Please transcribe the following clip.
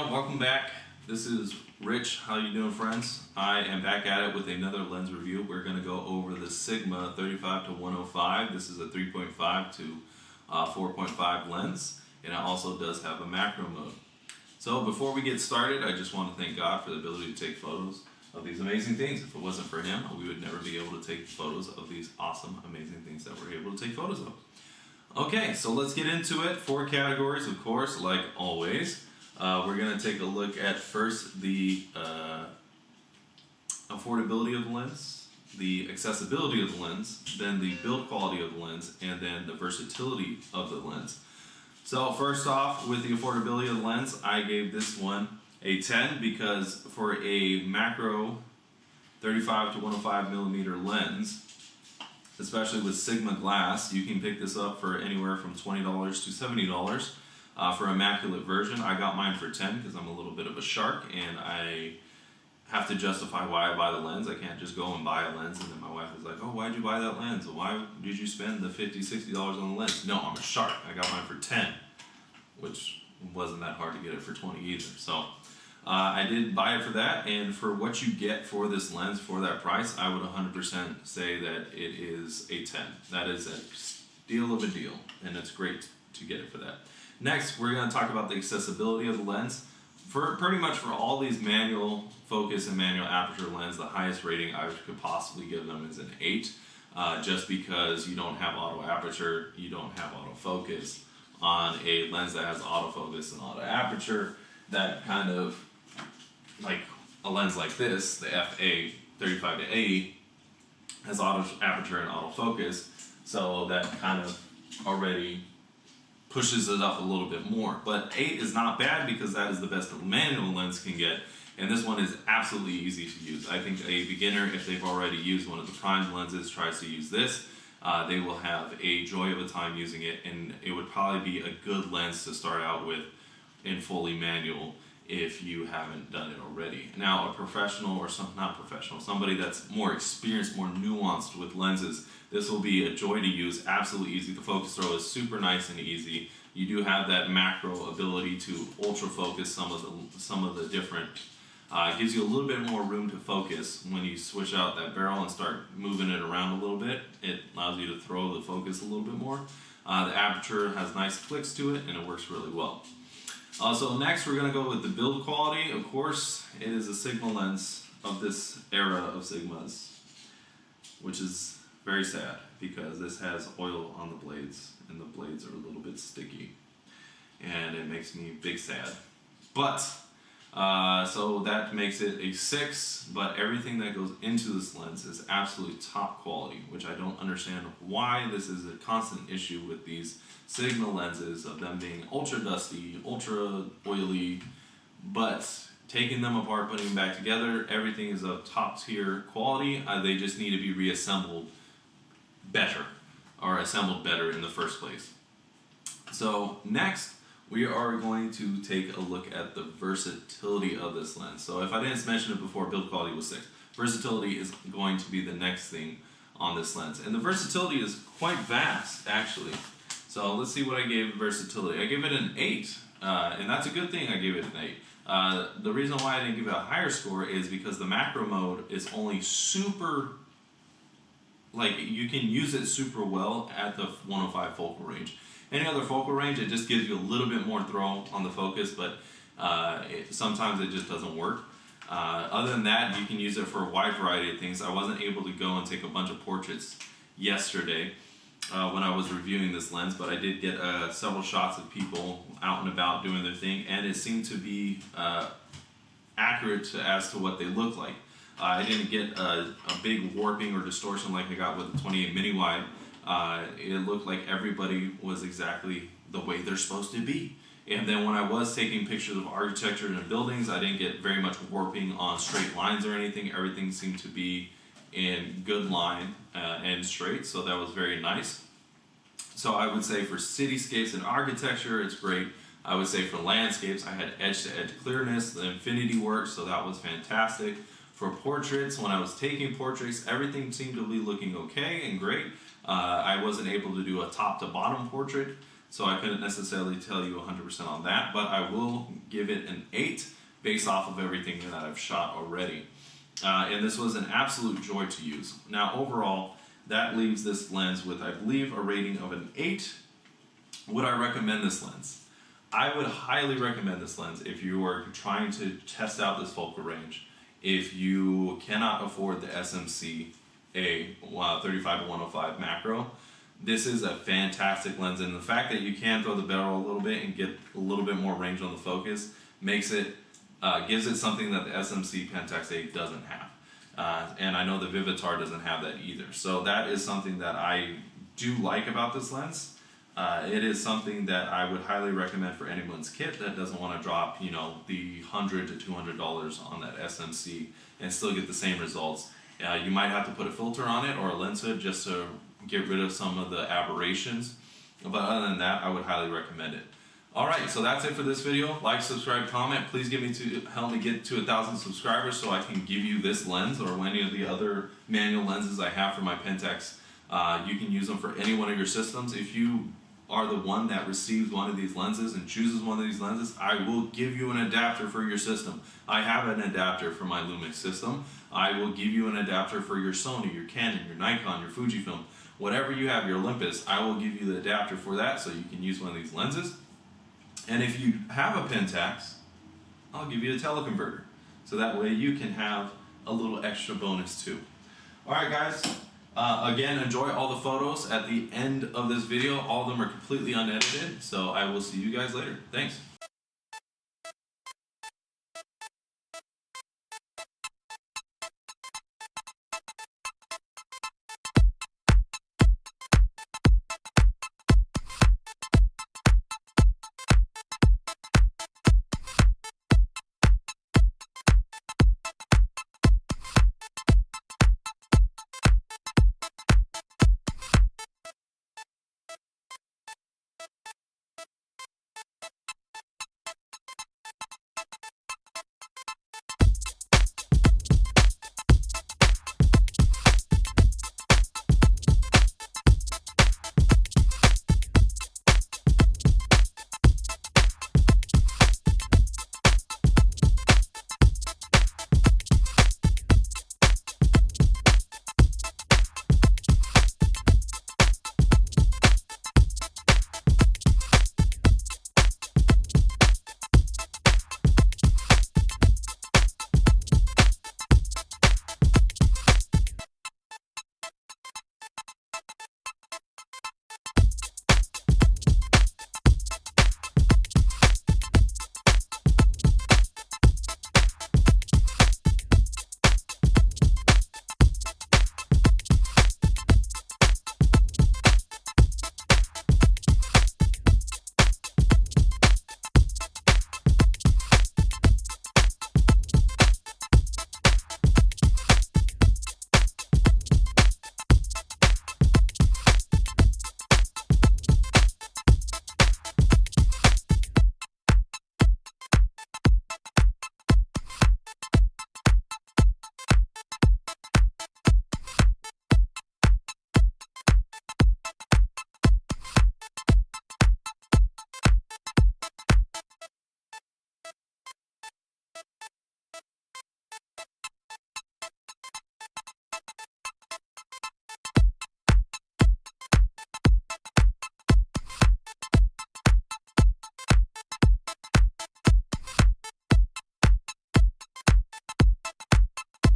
y'all, welcome back. This is Rich. How you doing, friends? I am back at it with another lens review. We're going to go over the Sigma 35-105. This is a 3.5 to 4.5 lens, and it also does have a macro mode. So before we get started, I just want to thank God for the ability to take photos of these amazing things. If it wasn't for Him, we would never be able to take photos of these awesome, amazing things that we're able to take photos of. Okay, so let's get into it. 4 categories, of course, like always. We're going to take a look at first the affordability of the lens, the accessibility of the lens, then the build quality of the lens, and then the versatility of the lens. So first off, with the affordability of the lens, I gave this one a 10 because for a macro 35 to 105 millimeter lens, especially with Sigma glass, you can pick this up for anywhere from $20 to $70. For immaculate version, I got mine for 10 because I'm a little bit of a shark and I have to justify why I buy the lens. I can't just go and buy a lens and then my wife is like, oh, why'd you buy that lens? Why did you spend the $50, $60 on the lens? No, I'm a shark. I got mine for 10, which wasn't that hard to get it for 20 either. So I did buy it for that, and for what you get for this lens for that price, I would 100% say that it is a 10. That is a steal of a deal, and it's great to get it for that. Next, we're going to talk about the accessibility of the lens. For pretty much for all these manual focus and manual aperture lens, the highest rating I could possibly give them is an 8, just because you don't have auto aperture, you don't have autofocus. On a lens that has autofocus and auto aperture, that kind of, like a lens like this, the F3.5-4.5 has auto aperture and autofocus, so that kind of already pushes it up a little bit more. But 8 is not bad because that is the best a manual lens can get, and this one is absolutely easy to use. I think a beginner, if they've already used one of the prime lenses, tries to use this, they will have a joy of a time using it, and it would probably be a good lens to start out with in fully manual if you haven't done it already. Now, a professional or not professional, somebody that's more experienced, more nuanced with lenses, this will be a joy to use, absolutely easy. The focus throw is super nice and easy. You do have that macro ability to ultra focus some of the different. It gives you a little bit more room to focus when you switch out that barrel and start moving it around a little bit. It allows you to throw the focus a little bit more. The aperture has nice flicks to it, and it works really well. So next we're going to go with the build quality. Of course, it is a Sigma lens of this era of Sigmas, which is very sad because this has oil on the blades, and the blades are a little bit sticky, and it makes me big sad. But so that makes it a 6, but everything that goes into this lens is absolutely top quality, which I don't understand why this is a constant issue with these Sigma lenses, of them being ultra dusty, ultra oily, but taking them apart, putting them back together, everything is of top tier quality. They just need to be reassembled better, or assembled better in the first place. So next, we are going to take a look at the versatility of this lens. So if I didn't mention it before, build quality was 6. Versatility is going to be the next thing on this lens. And the versatility is quite vast, actually. So let's see what I gave versatility. I gave it an 8, and that's a good thing I gave it an 8. The reason why I didn't give it a higher score is because the macro mode is only super, like, you can use it super well at the 105 focal range. Any other focal range, it just gives you a little bit more throw on the focus, but sometimes it just doesn't work. Other than that, you can use it for a wide variety of things. I wasn't able to go and take a bunch of portraits yesterday when I was reviewing this lens, but I did get several shots of people out and about doing their thing, and it seemed to be accurate as to what they look like. I didn't get a big warping or distortion like I got with the 28 mini wide. It looked like everybody was exactly the way they're supposed to be. And then when I was taking pictures of architecture and buildings, I didn't get very much warping on straight lines or anything. Everything seemed to be in good line and straight, so that was very nice. So I would say for cityscapes and architecture, it's great. I would say for landscapes, I had edge-to-edge clearness, the infinity work, so that was fantastic. For portraits, when I was taking portraits, everything seemed to be looking okay and great. I wasn't able to do a top to bottom portrait, so I couldn't necessarily tell you 100% on that, but I will give it an 8 based off of everything that I've shot already. And this was an absolute joy to use. Now overall, that leaves this lens with, I believe, a rating of an 8. Would I recommend this lens? I would highly recommend this lens if you are trying to test out this focal range. If you cannot afford the SMC A 35-105 macro, this is a fantastic lens, and the fact that you can throw the barrel a little bit and get a little bit more range on the focus makes it, gives it something that the SMC Pentax A doesn't have. And I know the Vivitar doesn't have that either. So that is something that I do like about this lens. It is something that I would highly recommend for anyone's kit that doesn't want to drop, you know, the $100 to $200 on that SMC and still get the same results. You might have to put a filter on it or a lens hood just to get rid of some of the aberrations. But other than that, I would highly recommend it. Alright, so that's it for this video. Like, subscribe, comment. Please help me get to 1,000 subscribers so I can give you this lens or any of the other manual lenses I have for my Pentax. You can use them for any one of your systems. If you are the one that receives one of these lenses and chooses one of these lenses, I will give you an adapter for your system. I have an adapter for my Lumix system. I will give you an adapter for your Sony, your Canon, your Nikon, your Fujifilm. Whatever you have, your Olympus, I will give you the adapter for that so you can use one of these lenses. And if you have a Pentax, I'll give you a teleconverter. So that way you can have a little extra bonus too. Alright guys, again, enjoy all the photos at the end of this video. All of them are completely unedited, so I will see you guys later. Thanks.